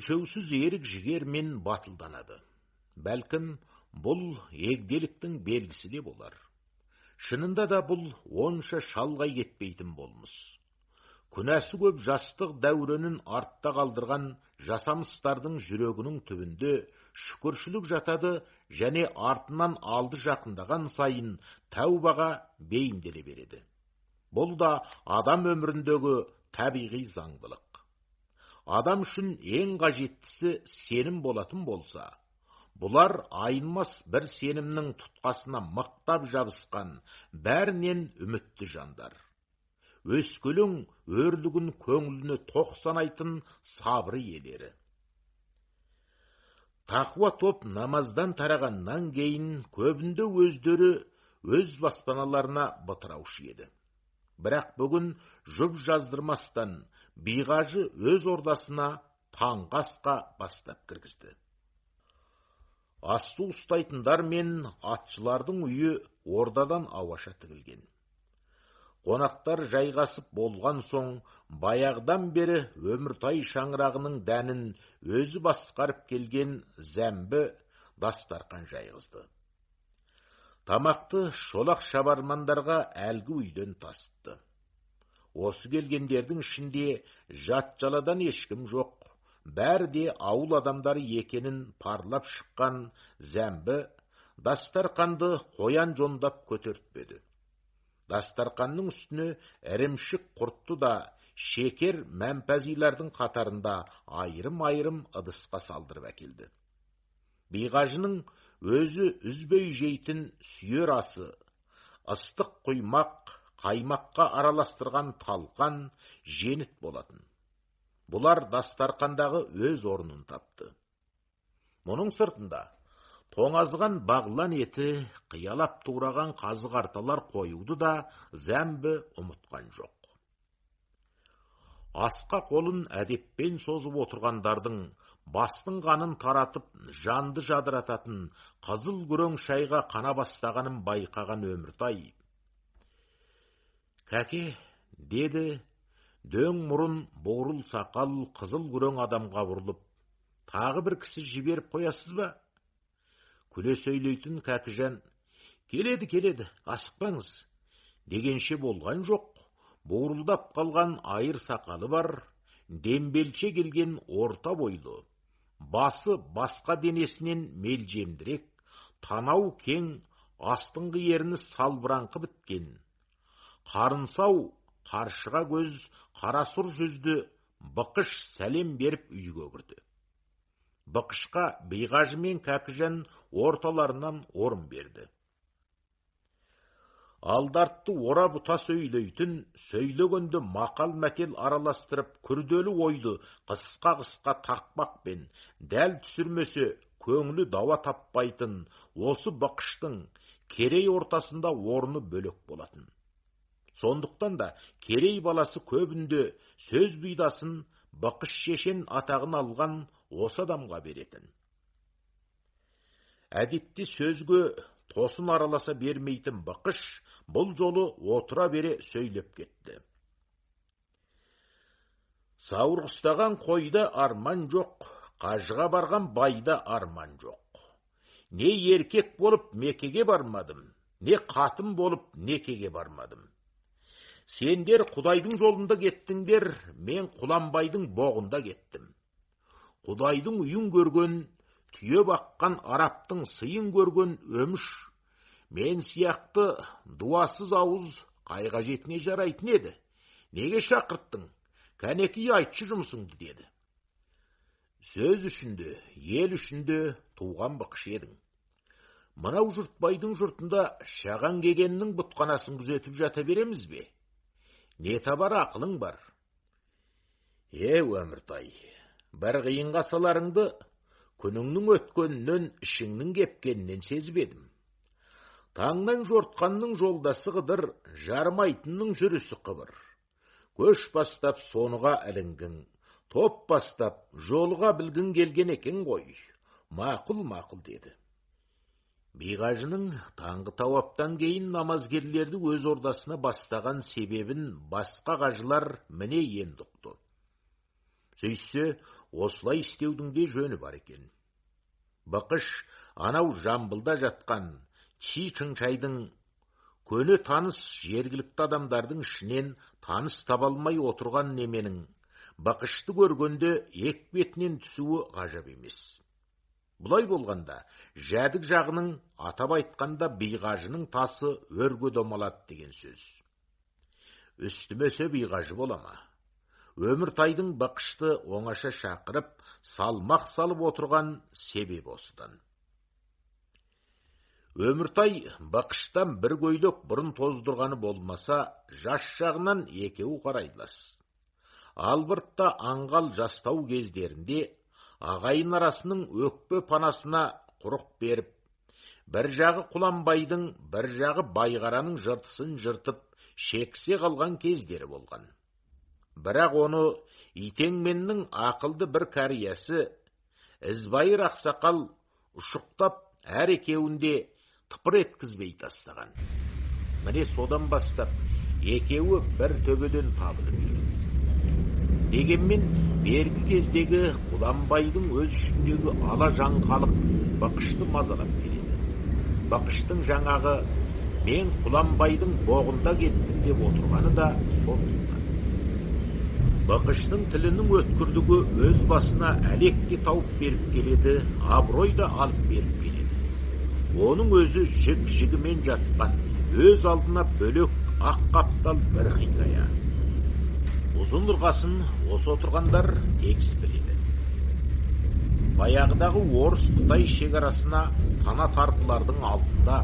өлшеусіз ерік жігермен батылданады. Бәлкім, бұл егделіктің белгісі де болар. Шынында да бұл онша шалғай кетпейтін болмыс. Күнәсі көп жастық дәуренін артта қалдырған жасамыстардың жүрегінің түбінде шүкіршілік жатады және артынан алды жақындаған сайын тәубаға бейімделе береді. Бұл да адам өміріндегі табиғи заңдылық. Адам үшін ең қажеттісі сенім болатын болса, бұлар айнымас бір сенімнің тұтқасына мықтап жабысқан, бәрінен үмітті жандар. Өскелең өрлігін көңіліне тоқ санайтын сабыры иелері. Тақуа топ намаздан тарағаннан кейін көбінде өздері өз баспаналарына бытыраушы еді. Бірақ бүгін жұп жаздырмастан биғажы өз ордасына таңғы асқа бастап кіргізді. Ас-су ұстайтындар мен атшылардың үйі ордадан ауаша тігілген. Қонақтар жайғасып болған соң, баяғыдан бері өміртай шаңырағының дәнін өзі басқарып келген зәмбі дастарқан жайғызды. Тамақты шолақ шабармандарға әлгі үйден тасытты. Осы келгендердің ішінде жат жаладан ешкім жоқ. Бәрі де ауыл адамдары екенін парлап шыққан зәмбі дастарқанды қоян жондап көтертпеді. Дастарқанның үстіне ірімшік құртты да шекер мәмпәзилардың қатарында айырым-айырым ыдысқа салдырып әкелді. Биғажының өзі үзбей жейтін сүйер асы, ыстық құймақ, қаймаққа араластырған талқан, женіт болатын. Бұлар дастарқандағы өз орнын тапты. Мұның сыртында тоңазған бағлан еті, қиялап тураған қазы-қарталар қоюды да зәмбі ұмытқан жоқ. Асқа қолын әдеппен созып отырғандардың бастың қанын таратып, жанды жадырататын қызыл күрең шайға қана бастағанын байқаған Өміртай. «Кәке», деді, дөң мұрын, боғрыл сақал, қызыл күрең адамға бұрылып, «тағы бір кісі жіберіп қоясыз ба?» Күле сөйлейтін Кәкіжан, келеді, асықпаңыз, дегенше болған жоқ. Боғрылдап қалған айыр сақалы бар, дембелче келген орта бойлы, басы басқа денесінен мелжемдірек, танау кең, астыңғы ерні салбыраңқы біткен, қарынсау, қаршыға көз, қарасұр жүзді Бықыш сәлем беріп үйге кірді. Бықышқа Биғажы мен Кәкіжан орталарынан орын берді. Алдартты ора бұта сөйлейтін, сөйлегенді мақал мәтел араластырып, күрделі ойды қысқа тақпақпен дәл түсірмесе көңілі дауа таппайтын осы Бықыштың Керей ортасында орны бөлек болатын. Сондықтан да Керей баласы көбінде сөз бұйдасын Бықыш шешен атағын алған осы адамға беретін. Әдетте сөзге тосын араласа бермейтін Бықыш бұл жолы отыра бере сөйлеп кетті. Сауыр ұстаған қойда арман жоқ, қажыға барған байда арман жоқ. Не еркек болып Мекеге бармадым, не қатын болып некеге бармадым. Сендер Құдайдың жолында кеттіңдер, мен Құланбайдың боғында кеттім. Құдайдың үйін көрген, түйе баққан араптың сыйын көрген өміш, мен сияқты дуасыз ауыз қайға жетіне жарайтын еді. Неге шақырттың? Кәнеки айтшы жұмысыңды, деді. Сөз үшінде, ел үшінде туған Бықыш едің. Мынау жұртбайдың жұртында шаған кегеннің бұтқанасын күзетіп жата береміз бе? Не табар ақылың бар? Өміртай, бір қиынға саларыңды күніңнің өткенінен ішіңнің кепкенінен сезіп едім. Таңнан жортқанның жолдасы қыдыр, жармайтынның жүрісі қыбыр. Көш бастап соныға ілінгің, топ бастап жолға білгің келген екен ғой. Мақұл, деді. Биғажының таңғы тауаптан кейін намазгерлерді өз ордасына бастаған себебін басқа қажылар міне енді ұқты. Сөйтсе, осылай істеудің де жөні бар екен. Бақыш анау Жамбылда жатқан Чи-Чыңчайдың көне таныс жергілікті адамдардың ішінен таныс таба алмай отырған неменің Бақышты көргенде екпетінен түсуі ғажап емес. Бұлай болғанда, жәдік жағының атап айтқанда биғажының тасы өрге домалады деген сөз. Үстімесе биғажы бола ма? Өміртайдың Бақышты оңаша шақырып, салмақ салып отырған себебі осыдан. Өміртай Бақыштан бір көйлек бұрын тоздырғаны болмаса, жас жағынан екеуі қарайлас. Албыртта аңғал жастау кездерінде ағайын арасының өкпе панасына құрық беріп, бір жағы Құланбайдың, бір жағы Байғараның жыртысын жыртып, шексе қалған кездері болған. Бірақ оны Итеңменнің ақылды бір кәриясы, Ізбайыр ақсақал ұшықтап әр екеуінде тыпыр еткізбей тастаған. Міне содан бастап екеуі бір төбеден табылып жүр. Дегенмен, бергі кездегі Құланбайдың өз ішіндегі ала жаңқалық Бақышты мазалап келеді. Бақыштың жаңағы мен Құланбайдың боғында кеттім деп отырғаны да сондықтан. Бақыштың тілінің өткірлігі өз басына әлекке тауып беріп келеді, абырой да алып беріп келеді. Оның өзі жік-жігімен жатқан, өз алдына бөлек ақ қаптал бір хикая. Ұзын ырғасын осы отырғандар тегіс біледі. Баяғыдағы Орыс-Қытай шекарасына тана тартылардың алдында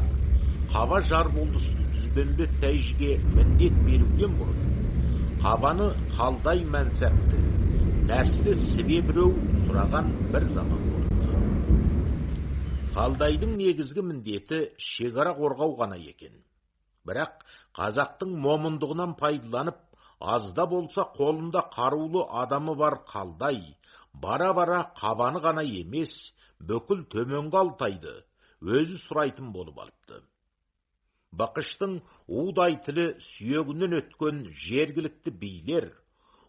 қаба жар болды Дүзбембет тәйжіге міндет беруден бұрын қабаны қалдай мәнсәпті, нәсілі сібе біреу сұраған бір заман болды. Қалдайдың негізгі міндеті шекара қорғау ғана екен. Бірақ қазақтың момындығынан пайдаланып, азда болса қолында қарулы адамы бар Қалдай, бара-бара қабаны ғана емес, бүкіл төменгі Алтайды өзі сұрайтын болып алыпты. Бақыштың удай тілі сүйегінен өткен жергілікті билер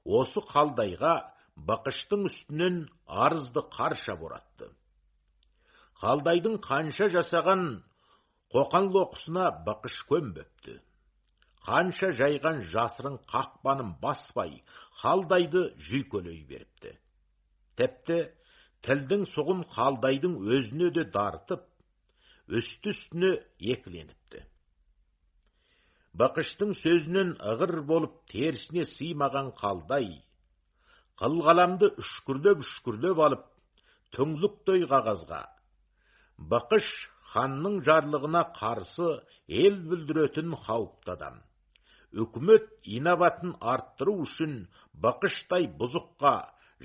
осы Қалдайға Бақыштың үстінен арызды қарша боратты. Қалдайдың қанша жасаған қоқан-лоқысына Бақыш көнбепті. Қанша жайған жасырын қақпанын баспай, Қалдайды жүйкелей беріпті. Тіпті тілдің сұғын Қалдайдың өзіне де дарытып, үсті-үстіне екіленіпті. Бақыштың сөзінен ығыр болып терісіне сыймаған Қалдай, қылғаламды үшкірлеп алып, түңліктей қағазға, Бақыш ханның жарлығына қарсы ел бүлдіретін қауіпті адам. Үкімет инабатын арттыру үшін Бақыштай бұзыққа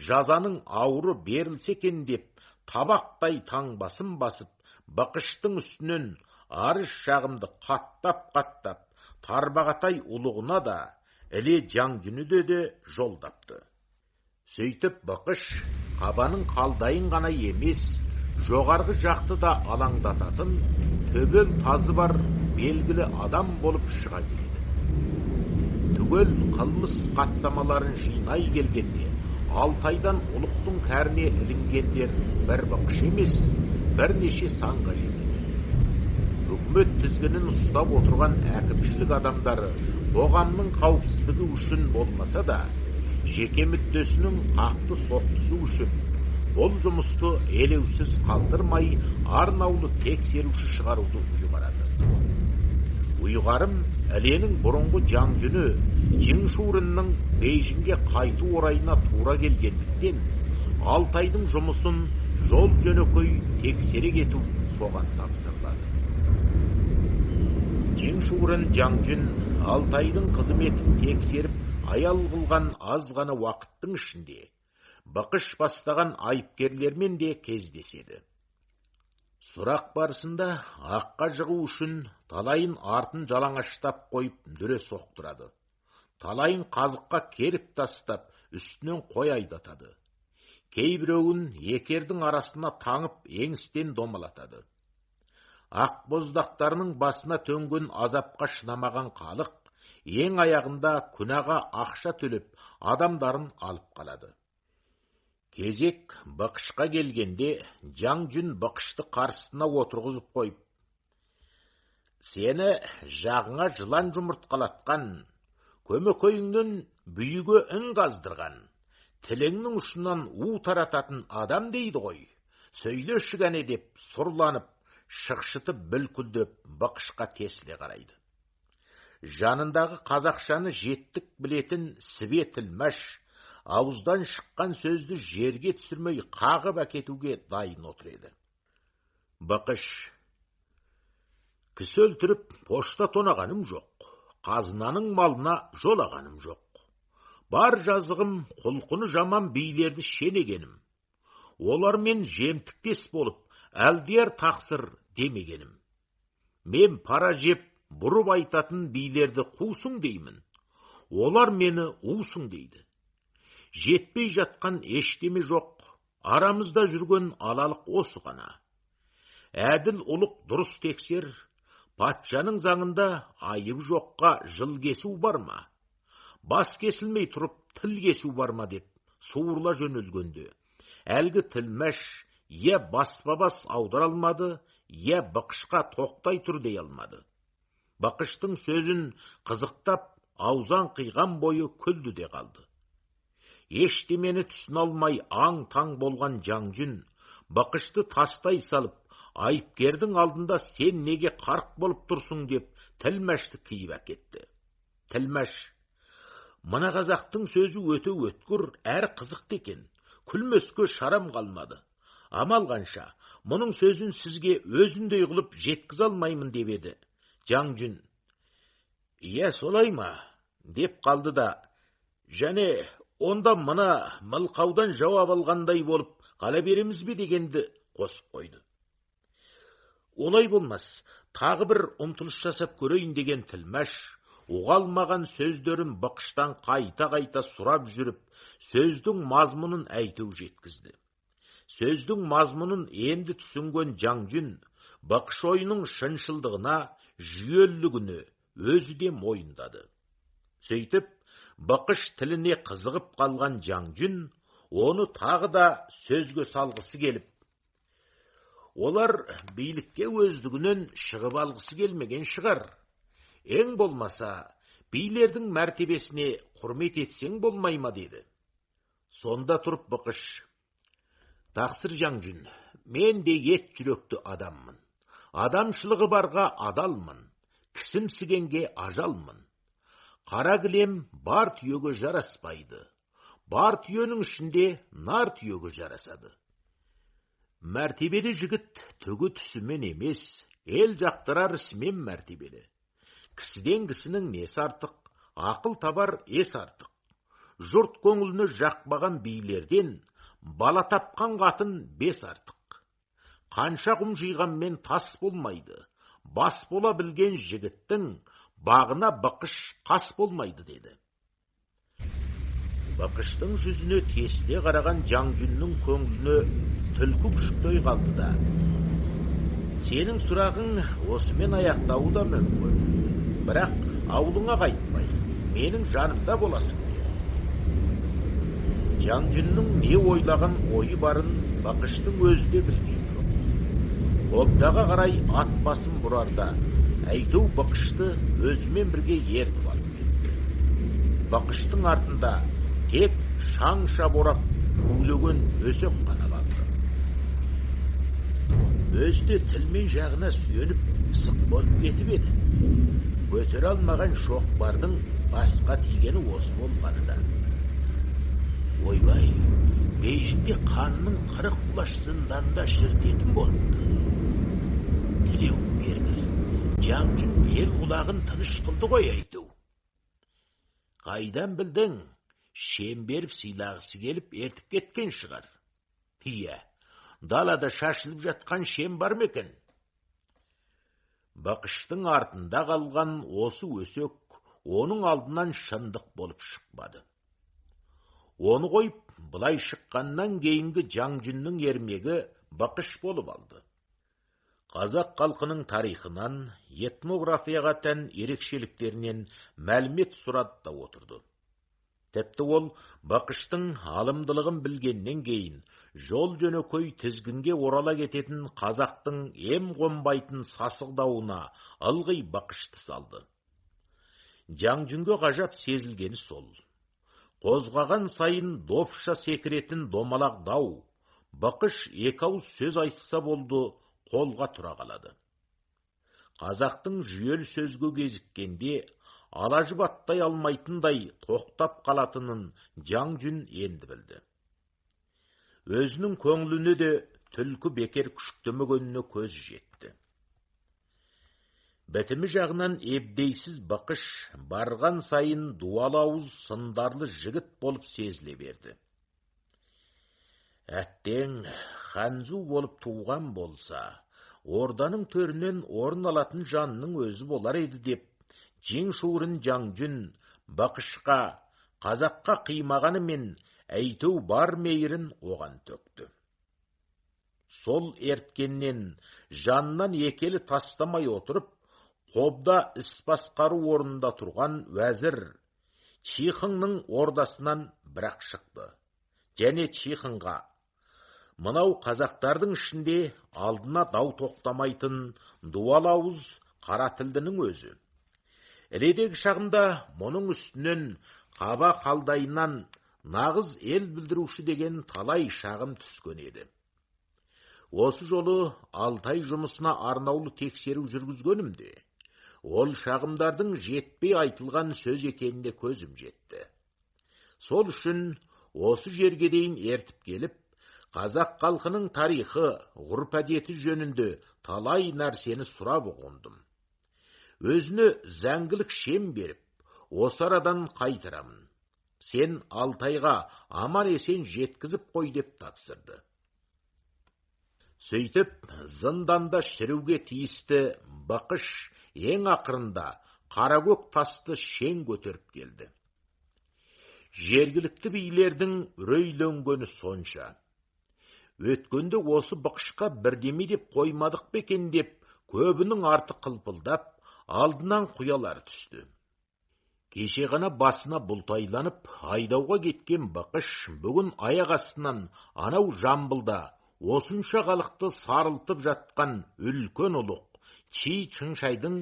жазаның ауыры берілсе екен деп, табақтай таңбасын басып, Бақыштың үстінен арыз шағымды қаттап, тарбағатай ұлығына да, іле жаңжүні де жолдапты. Сөйтіп Бақыш қабаның Қалдайын ғана емес, жоғарғы жақты да алаңдататын төбел тазы бар белгілі адам болып шыға келеді. Түгел қылмыс қаттамаларын жинай келгенде, Алтайдан ұлықтың кәріне ілінгендер бір Бақыш емес, бірнеше санға жетеді. Үкімет тізгінін ұстап отырған әкімшілік адамдары қоғамның қауіпсіздігі үшін болмаса да, жеке мүддесінің қақты соқтысы үшін бұл жұмысты елеусіз қалдырмай арнаулы тексеруші шығаруды ұйғарады. Ұйғарым әленің бұрынғы жаңжүні Жingшурынның Бейжіңге қайту орайына тура келгендіктен Алтайдың жұмысын жол жөнекей тексере кету соған тапсырылады. Жingшурын жаңжүн Алтайдың қызметін тексеріп аял қылған аз ғана уақыттың ішінде Бақыш бастаған айыпкерлермен де кездеседі. Сұрақ барысында аққа жығу үшін талайын артын жалаңаштап қойып дүре соқтырады. Талайын қазыққа керіп тастап, үстінен қой айдатады. Кейбіреуін екердің арасына таңып еңістен домалатады. Ақ боздақтарының басына төнген азапқа шынамаған халық ең аяғында күнәға ақша төлеп адамдарын алып қалады. Кезек бақышқа келгенде, Жаңжүн бақышты қарсысына отырғызып қойып, сені жағыңа жылан жұмыртқалатқан, көмекейіңнен бүйіге үн қаздырған, тіліңнің ұшынан у тарататын адам дейді ғой, сөйлеші кәне деп сұрланып, шықшытып бүлкілдеп бақышқа тесіле қарайды. Жанындағы қазақшаны жеттік білетін Сібе Тілмәш ауыздан шыққан сөзді жерге түсірмей қағып әкетуге дайын отыр еді. Бақыш: кісі өлтіріп пошта тонағаным жоқ, қазынаның малына жолағаным жоқ. Бар жазығым құлқыны жаман билерді шенегенім. Олармен жемтіктес болып, әлдияр тақсыр демегенім. Мен пара жеп, бұрып айтатын билерді қусың деймін. Олар мені усың дейді. Жетпей жатқан ештеме жоқ, арамызда жүрген алалық осы ғана. Әділ ұлық дұрыс тексер, патшаның заңында айып жоққа жыл кесу бар ма? Бас кесілмей тұрып, тіл кесу бар ма деп суырла жөнелгенде, әлгі Тілмәш е баспа-бас аудара алмады, е Бақышқа тоқтай тұр дей алмады. Бақыштың сөзін қызықтап, аузан қиған бойы күлді де қалды. Ештемені түсіне алмай аң-таң болған Жаңжүн Бақышты тастай салып, айыпкердің алдында сен неге қарқ болып тұрсың деп Тілмәшті киіп әкетті. Тілмәш: мына қазақтың сөзі өте өткір, әр қызықты екен. Күлмеске шарам қалмады. Амал қанша, мұның сөзін сізге өзіндей қылып жеткізе алмаймын деп еді. Жаңжүн: иә солай ма деп қалды да, және онда мына мылқаудан жауап алғандай болып қала береміз бе дегенді қосып қойды. Олай болмас, тағы бір ұмтылыс жасап көрейін деген Тілмәш ұғалмаған сөздерін Бақыштан қайта-қайта сұрап жүріп, сөздің мазмұнын әйтеу жеткізді. Сөздің мазмұнын енді түсінген Жаңжүн Бақыш ойының шыншылдығына, жүйелілігіне өзі де мойындады. Сөйтіп, Бақыш тіліне қызығып қалған Жаңжүн оны тағы да сөзге салғысы келіп, олар билікке өздігінен шығып алғысы келмеген шығар. Ең болмаса, билердің мәртебесіне құрмет етсең болмай ма деді. Сонда тұрып Бақыш: тақсыр Жаңжүн, мен де ет жүректі адаммын. Адамшылығы барға адалмын, кісімсігенге ажалмын. Қара кілем бар түйеге жараспайды, бар түйенің ішінде нар түйеге жарасады. Мәртебелі жігіт түгі түсімен емес, ел жақтырар ісімен мәртебелі. Кісіден кісінің несі артық, ақыл табар ес артық. Жұрт көңіліні жақпаған билерден бала тапқан қатын бес артық. Қанша құм жиғанмен тас болмайды, бас бола білген жігіттің бағына Бақыш қас болмайды деді. Бақыштың жүзіне тесіле қараған Жаңжүннің көңіліне түлкі күшіктей қалды да, сенің сұрағың осымен аяқтауы да мүмкін, бірақ аулыңа қайтпай, менің жанымда боласың деді. Жаңжүннің не ойлаған ойы барын Бақыштың өзі де білген жоқ. Обдаға қарай ат басын бұрарда, әйтеу Бақышты өзімен бірге ертіп алып кетті. Бақыштың артында тек шаңша борап көйлеген өсек қана қалды. Өзі де тілмен жағына сүйеніп сық болып кетіп еді. Көтере алмаған шоқпардың басқа тигені осы болғаны да. Ойбай, бейжіңде қанның 40 құлаш зынданда шіртетін болыпты. Тілеуін бергіз, Жаңжүн ел құлағын тыныш қылды ғой әйтеу. Қайдан білдің? Шем беріп сыйлағысы келіп ертіп кеткен шығар. Иә, далада шашылып жатқан шем бар ма екен? Бақыштың артында қалған осы өсек оның алдынан шындық болып шықпады. Оны қойып, бұлай шыққаннан кейінгі Жаңжүннің ермегі Бақыш болып алды. Қазақ халқының тарихынан, этнографияға тән ерекшеліктерінен мәлімет сұрады да отырды. Тіпті ол Бақыштың алымдылығын білгеннен кейін, жол жөнекөй тізгінге орала кететін қазақтың ем қонбайтын сасықдауына ылғи Бақышты салды. Жаңжүнге ғажап сезілгені сол. Қозғаған сайын допша секіретін домалақ дау, Бақыш екі ауыз сөз айтса болды, қолға тұра қалады. Қазақтың жүйел сөзге кезіккенде, алажып аттай алмайтындай тоқтап қалатынын Жаңжүн енді білді. Өзінің көңіліне де түлкі бекер күшіктемегеніне көз жетті. Бітімі жағынан ебдейсіз Бақыш барған сайын дуалы ауыз сындарлы жігіт болып сезіле берді. Әттең, ханзу болып туған болса, орданың төрінен орын алатын жанның өзі болар еді деп, жең шуырын Жаңжүн Бақышқа, қазаққа қимағаны мен әйтеу бар мейірін оған төкті. Сол ерткеннен жаннан екелі тастамай отырып, қобда іс басқару орнында тұрған уәзір Чихыңның ордасынан бірақ шықты. Және Чихыңға, мынау қазақтардың ішінде алдына дау тоқтамайтын дуалы ауыз қара тілдінің өзі. Редегі шағында мұның үстінен қаба қалдайынан нағыз ел білдіруші деген талай шағым түскен еді. Осы жолы Алтай жұмысына арнаулы тексеру жүргізгенімде, ол шағымдардың жетпей айтылған сөз екеніне көзім жетті. Сол үшін осы жерге дейін ертіп келіп, қазақ халқының тарихы, ғұрп-әдеті жөнінде талай нәрсені сұрап ұғындым. Өзіне зәңгілік шем беріп, осы арадан қайтарамын. Сен Алтайға аман есен жеткізіп қой деп тапсырды. Сөйтіп, зынданда шіруге тиісті Бақыш ең ақырында қаракөк тасты шен көтеріп келді. Жергілікті билердің үрейленгені сонша. Өткенде осы Бақышқа бірдеме деп қоймадық бекен деп, көбінің арты қылпылдап, алдынан құялар түсті. Кеше ғана басына бұлтайланып, айдауға кеткен Бақыш бүгін аяқ астынан анау Жамбылда осынша халықты сарылтып жатқан үлкен ұлық Чыңшайдың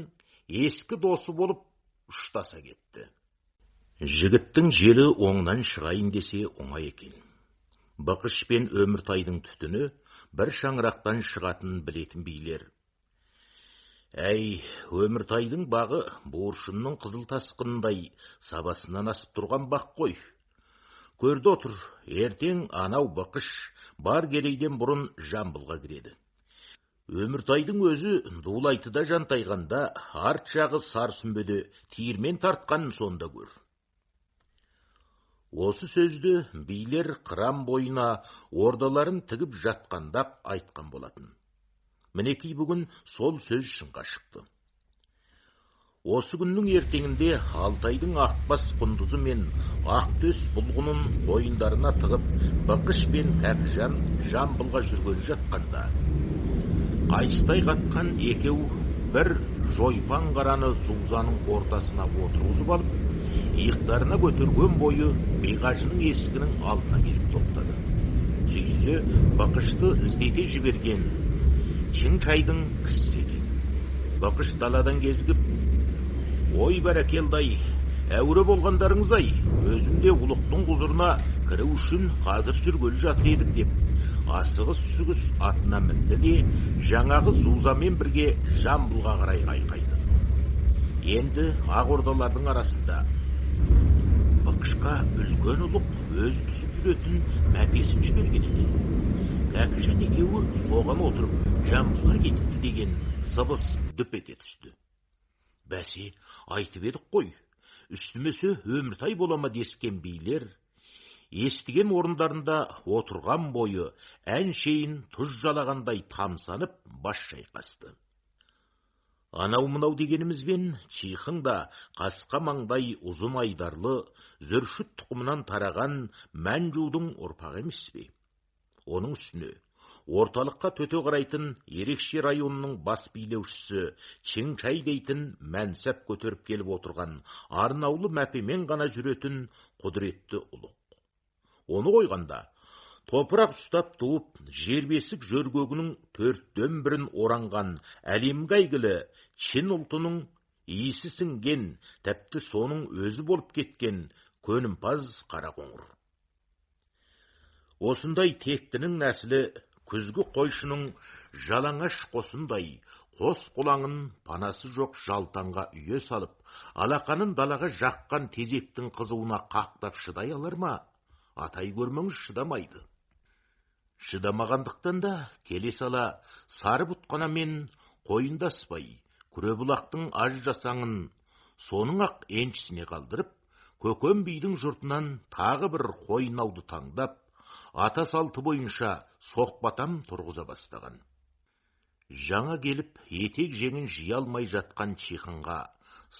ескі досы болып ұштаса кетті. Жігіттің желі оңынан шығайын десе оңай екен. Бақыш пен Өміртайдың түтіні бір шаңырақтан шығатын білетін билер. Әй, Өміртайдың бағы буыршынның қызыл тасқындай сабасынан асып тұрған бақ қой. Көрді отыр, ертең анау Бақыш бар керейден бұрын Жамбылға кіреді. Өміртайдың өзі Дулайтыда жантайғанда арт жағы Сарсүмбеде тиірмен тартқанын сонда көр. Осы сөзді билер қырам бойына ордаларын тігіп жатқандап айтқан болатын. Мінекей бүгін сол сөз шынға шықты. Осы күннің ертеңінде Алтайдың Ақбас құндызы мен Ақтөс бұлғының бойындарына тығып, Бақыш пен Кәкіжан Жамбылға жүргелі жатқанда, қайыстай қатқан екеу бір жойпан қараны Зузаның ортасына отырғызып алып, иықтарына көтерген бойы Биғажының есігінің алдына келіп тоқтады. Сөйтсе, Бақышты іздете жіберген Чыңшайдың кісісі екен. Бақыш даладан кезігіп, ой бәрекелді-ай, әуре болғандарыңыз-ай, өзімде ұлықтың құзырына кіру үшін қазір жүргелі жатыр едік деп, асығыс-үсігіс атына мінді де, жаңағы Зузамен бірге Жамбылға қарай қайқайды. Енді ақ ордалардың арасында Бақышқа үлкен ұлық өзі түсіп жүретін мәпесін жіберген еді. Кәкіжан екеуі соған отырып Жамбылға кетіпті деген сыбыс дүп ете түсті. Бәсе, айтып едік қой, үстімесі Өміртай болама дескен билер, естіген орындарында отырған бойы әншейін тұз жалағандай тамсанып бас шайқасты. Анау-мынау дегенімізбен Чихың да қасқа маңдай ұзын айдарлы, Зүршіт тұқымынан тараған Мәнжудың ұрпағы емес пе? Оның үстіне, Орталыққа төте қарайтын ерекше районының бас билеушісі Чеңчай дейтін мәнсәп көтеріп келіп отырған арнаулы мәпемен ғана жүретін құдіретті ұлық. Оны қойғанда, топырақ ұстап туып, жер бесік жөргөгінің 4/1 оранған әлемге әйгілі Чин ұлтының иісі сіңген, тәпті соның өзі болып кеткен көнімпаз Қарақоңыр. Осындай тектінің нәсілі күзгі қойшының жалаңаш қосындай қос құлаңын панасы жоқ жалтанға үйе салып, алақанын далаға жаққан тезектің қызуына қақтап шыдай алар ма? Атай көрмеңіз, шыдамайды. Шыдамағандықтан да келе сала сары бұтқанамен қойындаспай, Күребұлақтың аж жасаңын соның ақ еншісіне қалдырып, Көкем бидің жұртынан тағы бір қойнауды таңдап, ата салты бойынша соқпатам тұрғыза бастаған. Жаңа келіп, етек жеңін жия алмай жатқан Чиқынға,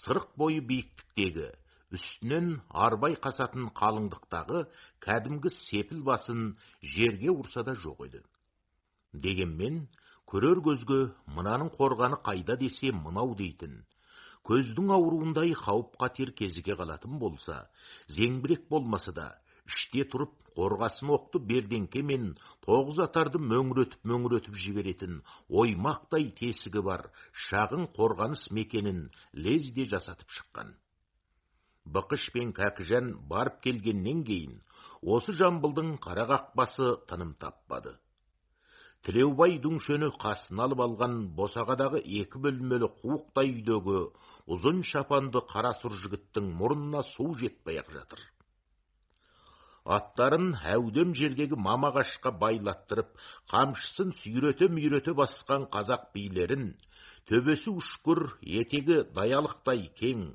сырық бойы биіктіктегі, үстінен арбай қасатын қалыңдықтағы кәдімгі сепіл басын жерге ұрса да жоқ еді. Дегенмен, көрер көзге мынаның қорғаны қайда десе мынау дейтін, көздің ауруындай қауіп қатер кезіге қалатын болса, зеңбірек болмасы да, іште тұрып қорғасын оқты берденке мен 9 атарды мөңіретіп жіберетін оймақтай тесігі бар шағын қорғаныс мекенін лезде жасатып шыққан. Бықыш пен Кәкіжан барып келгеннен кейін, осы Жамбылдың қара қақпасы тыным таппады. Тілеубай дүңшені қасын алып алған босағадағы 2 бөлмелі қуықтай үйдегі ұзын шапанды қара сұр жігіттің мұрнына су жетпей ақ жатыр. Аттарын әудем жердегі мамағашқа байлаттырып, қамшысын сүйрете-мүйрете басқан қазақ билерін, төбесі үшкір, етегі даялықтай кең,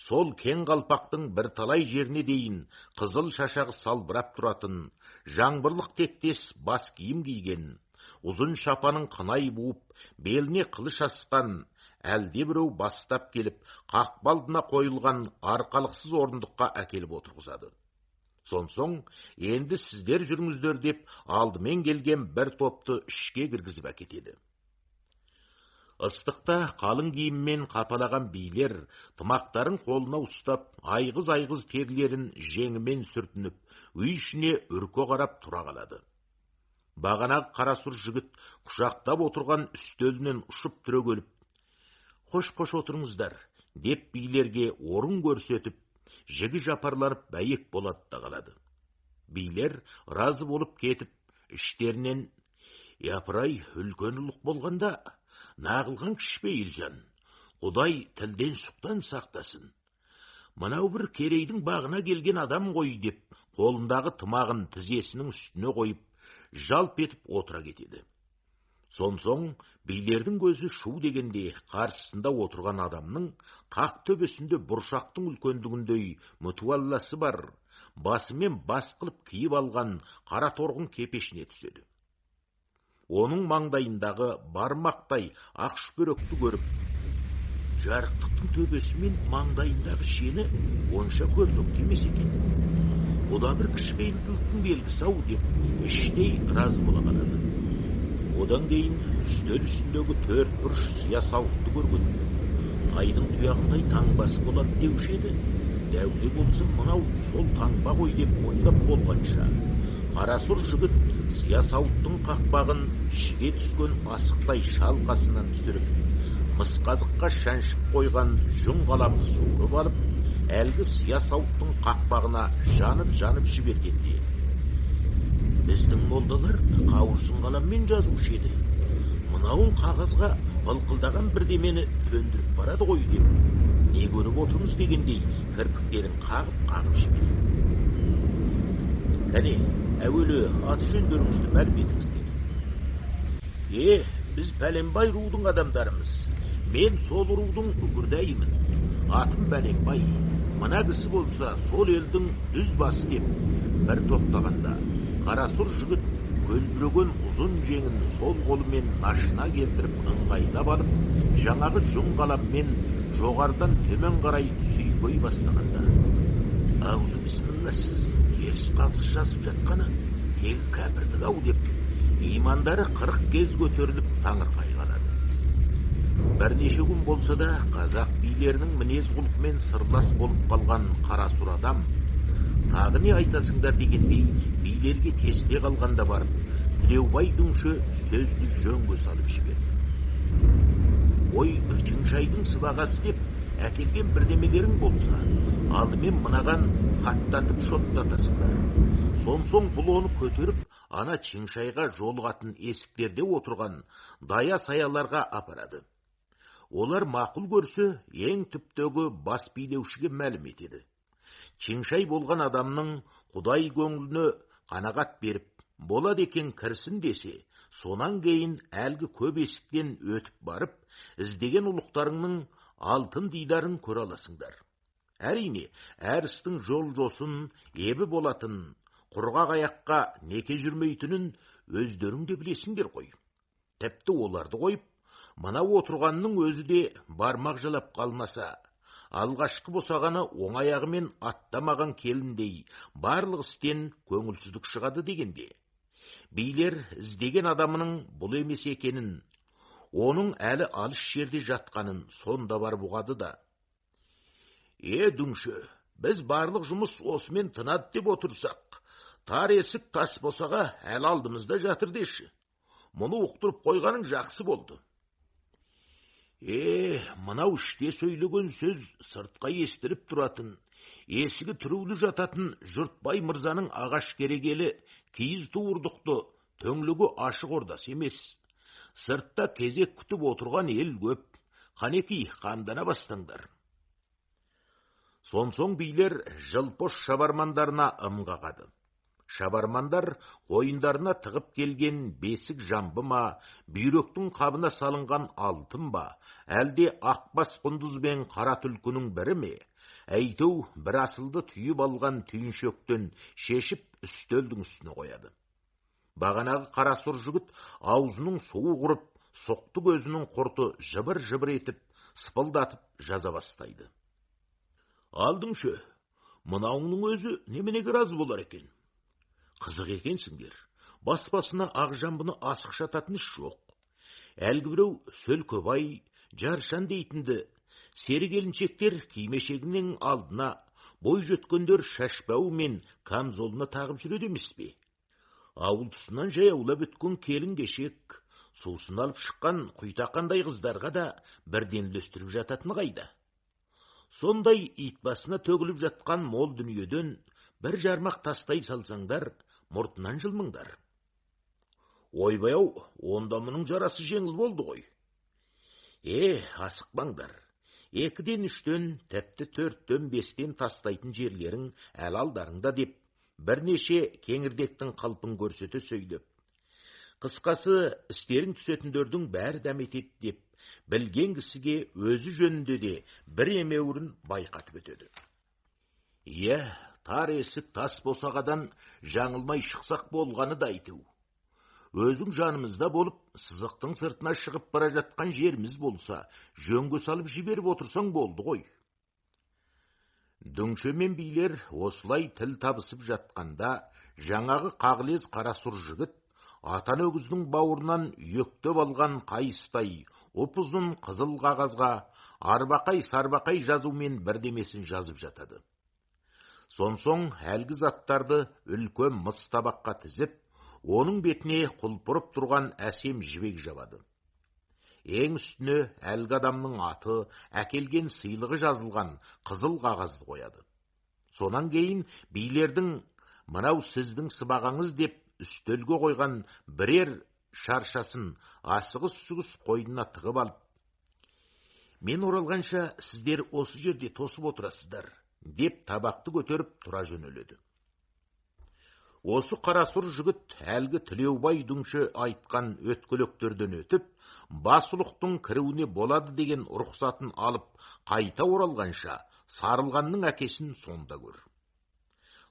сол кең қалпақтың бір талай жеріне дейін қызыл шашағы салбырап тұратын, жаңбырлық тектес бас киім киген, ұзын шапаның қынай буып, беліне қылыш асқан, әлде біреу бастап келіп, қақпалдына қойылған арқалықсыз орындыққа әкеліп отырғызады. Сонсоң, енді сіздер жүріңіздер деп, алдымен келген бір топты ішке кіргізіп әкетеді. Ыстықта қалың киіммен қапалаған билер, тымақтарын қолына ұстап, айғыз-айғыз терлерін жеңімен сүртініп, үй ішіне үрке қарап тұра қалады. Бағанағы қарасұр жігіт құшақтап отырған үстелінен ұшып түрегеліп, «Қош-қош отырыңыздар», деп билерге орын көрсетіп, жігі жапарланып бәйек болады да қалады. Билер разы болып кетіп, іштерінен, «Япырай, үлкен ұлық болғанда, нағылған кішпейіл жан, Құдай тілден сұқтан сақтасын. Мынау бір керейдің бағына келген адам ғой», деп, қолындағы тымағын тізесінің үстіне қойып, жалп етіп отыра кетеді. Сонсоң, билердің көзі шу дегенде қарсысында отырған адамның қақ төбесінде бұршақтың үлкендігіндей мұтуалласы бар, басымен бас қылып киіп алған қара торғын кепешіне түседі. Оның маңдайындағы бармақтай ақ шүберекті көріп, жарықтықтың төбесі мен маңдайындағы шені онша көрнекті емес екен. Ода бір кішіпейілділіктің белгісі-ау деп, іштей разы бола қалады. Одан кейін үстел үстіндегі 4 бұрыш сия сауытты көрген. Айдың тұяғындай таңбасы болады деуші еді. Дәуле болса мынау сол таңба ғой деп ойлап болғанша, қарасұр жігіт сия сауыттың қақпағын ішке түскен асықтай шалқасынан түсіріп, мысқазыққа шаншып қойған жүн қаламды суырып алып, әлгі сия сауыттың қақпағына жанып жібергенде, «Біздің молдалар қауырсын қаламмен жазушы еді. Мынауын қағазға былқылдаған бірдемені төндіріп барады ғой» деп, «Не көріп отырмыз» дегендей кірпіктерін қағып жібереді. «Кәне, әуелі аты жөндеріңізді мәлім етіңіз» деді. Біз пәленбай рудың адамдарымыз. Мен сол рудың үкірдайымын. Атым Бәленбай. Мына кісі болса сол елдің дүз басы деп, бір тоқтағанда, қарасұр жігіт көлбіреген ұзын жеңін сол қолымен ашына келтіріп ыңғайлап алып, жаңағы жүн қаламмен жоғардан төмен қарай сүйкей бастағанда, «Аузы бісмілләсіз, теріс қалыс жазып жатқаны, тегі кәпірдік-ау» деп, имандары 40 кез көтеріліп таңырқай қалады. Бірнеше күн болса да қазақ билерінің мінез құлқымен сырлас болып қалған Қарасұр адам, тағы не айтасыңдар дегендей билерге тесте қалғанда барып, Тілеубай дүңші сөзді жөнге салып жіберді. Ой, Чыңшайдың сыбағасы деп әкелген бірдемелерің болса, алдымен мынаған хаттатып шоттатасыңдар. Сонсоң бұл оны көтеріп, ана Чыңшайға жолығатын есіктерде отырған дая саяларға апарады. Олар мақұл көрсе, ең түптегі бас билеушіге мәлім етеді. Чыңшай болған адамның Құдай көңіліне қанағат беріп, болады екен кірсін десе, сонан кейін әлгі көп есіктен өтіп барып, іздеген ұлықтарыңның алтын дидарын көре аласыңдар. Әрине, әр істің жол-жосын, ебі болатын, құрғақ аяққа неке жүрмейтінін өздерің де білесіңдер ғой. Тіпті оларды қойып, мына отырғанның өзі де бармақ жалап қалмаса, алғашқы босағаны оң аяғымен аттамаған келіндей барлық істен көңілсіздік шығады дегенде. Билер іздеген адамының бұл емес екенін, оның әлі алыс жерде жатқанын сонда бар бұғады да. Дүңші, біз барлық жұмыс осымен тынады деп отырсақ, тар есік тас босаға әлі алдымызда жатыр деші. Мұны ұқтырып қойғаның жақсы болды. Мынау іште сөйлеген сөз сыртқа естіріп тұратын, есігі түрулі жататын Жұртбай мырзаның ағаш керегелі, киіз туырдықты, төңлігі ашық ордасы емес. Сыртта кезек күтіп отырған ел көп, қанеки қамдана бастаңдар. Сонсоң билер жылпош шабармандарына ымғағады. Шабармандар қойындарына тығып келген бесік жамбы ма, бүйректің қабына салынған алтын ба, әлде ақбас құндыз бен қара түлкінің бірі ме, әйтеу бір асылды түйіп алған түйіншектен шешіп үстелдің үстіне қояды. Бағанағы Қарасұр жігіт аузының суы құрып, соқты көзінің құрты жыбыр-жыбыр етіп, сыпылдатып жаза бастайды. Алдыңшы, мынауыңның өзі неменеге разы болар екен? Қызық екенсіңдер. Бас-басына ақ жамбыны асық шататын іш жоқ. Әлгі біреу Сөлкебай, Жаршан дейтінді, сері келіншектер кимешегінің алдына, бой жеткендер шашбау мен камзолына тағып жүреді емес пе? Ауыл тұсынан жаяулап өткен келін кешек, сусын алып шыққан құйтақандай қыздарға да бірден үлестіріп жататыны қайда? Сондай ит басына төгіліп жатқан мол дүниеден бір жармақ тастай салсаңдар, мұртынан жылмыңдар. Ойбай-ау, онда мұның жарасы жеңіл болды ғой. Асықпаңдар. 2-ден 3-тен, тіпті 4-тен 5-тен тастайтын жерлерің әл алдарыңда деп, бірнеше кеңірдектің қалпын көрсете сөйлеп. Қысқасы, істерің түсетіндердің бәрі дәметеді деп, білген кісіге өзі жөнінде де бір емеуірін байқатып өтеді. Тар есік тас босағадан жаңылмай шықсақ болғаны да айту. Өзің жанымызда болып, сызықтың сыртына шығып бара жатқан жеріміз болса, жөнге салып жіберіп отырсаң болды ғой. Дүңше мен билер осылай тіл табысып жатқанда, жаңағы қағылез Қарасұр жігіт, атан өгіздің бауырынан үйектеп алған қайыстай, ұп-ұзын қызыл қағазға арбақай-сарбақай жазумен бірдемесін жазып жатады. Сонсоң әлгі заттарды үлкен мыс табаққа тізіп, оның бетіне құлпырып тұрған әсем жібек жабады. Ең үстіне әлгі адамның аты, әкелген сыйлығы жазылған қызыл қағазды қояды. Сонан кейін билердің мынау сіздің сыбағаңыз деп үстелге қойған бірер шаршасын асығыс-сүгіс қойнына тығып алып, мен оралғанша сіздер осы жерде тосып отырасыздар, деп табақты көтеріп тұра жөнеледі. Осы Қарасұр жігіт әлгі Тілеубай дүңші айтқан өткілектерден өтіп, басұлықтың кіруіне болады деген рұқсатын алып қайта оралғанша Сарылғанның әкесін сонда көр.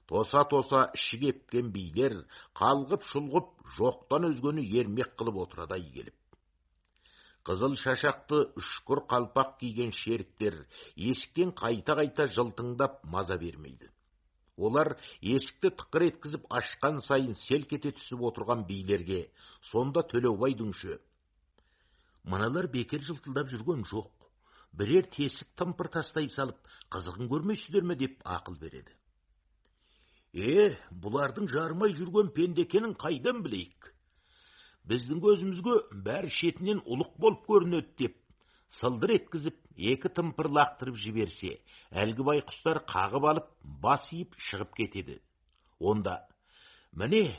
Тоса-тоса іші кепкен билер қалғып-шұлғып жоқтан өзгені ермек қылып отырадай келіп. Қызыл шашақты үшкір қалпақ киген шеріктер есіктен қайта-қайта жылтыңдап маза бермейді. Олар есікті тықыр еткізіп ашқан сайын селк ете түсіп отырған билерге, сонда Төлеубай дүңші: «Мыналар бекер жылтылдап жүрген жоқ. Бірер тесік тымпыр тастай салып, қызығын көрмейсіздер ме?» деп ақыл береді. Бұлардың жарымай жүрген пендекенін қайдан білейік? Біздің көзімізге бәрі шетінен ұлық болып көрінеді деп, сылдыр еткізіп, екі тымпыр лақтырып жіберсе, әлгі байқұстар қағып алып, бас иіп шығып кетеді. Онда, міне,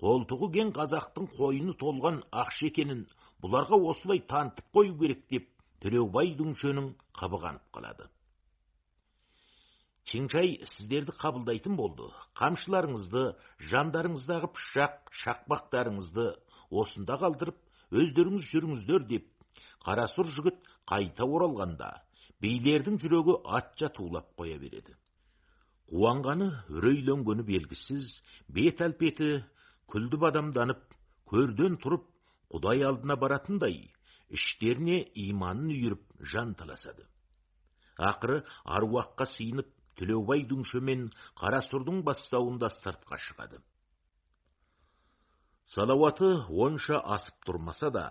қолтығы кен қазақтың қойыны толған ақшекенін бұларға осылай танытып қою керек деп, Төлеубай дүңшенің қабығанып қалады. Чеңшай сіздерді қабылдайтын болды. Қамшыларыңызды, жандарыңыздағы пышақ, шақпақтарыңызды осында қалдырып, өздеріңіз жүріңіздер деп, Қарасұр жігіт қайта оралғанда, билердің жүрегі атша тулап қоя береді. Қуанғаны, үрейленгені белгісіз, бет әлпеті күлді бадамданып, көрден тұрып, Құдай алдына баратындай, іштеріне иманын үйіріп жан таласады. Ақыры аруаққа сыйынып, Төлеубай дүңші мен Қарасұрдың бастауында сыртқа шығады. Салауаты онша асып тұрмаса да,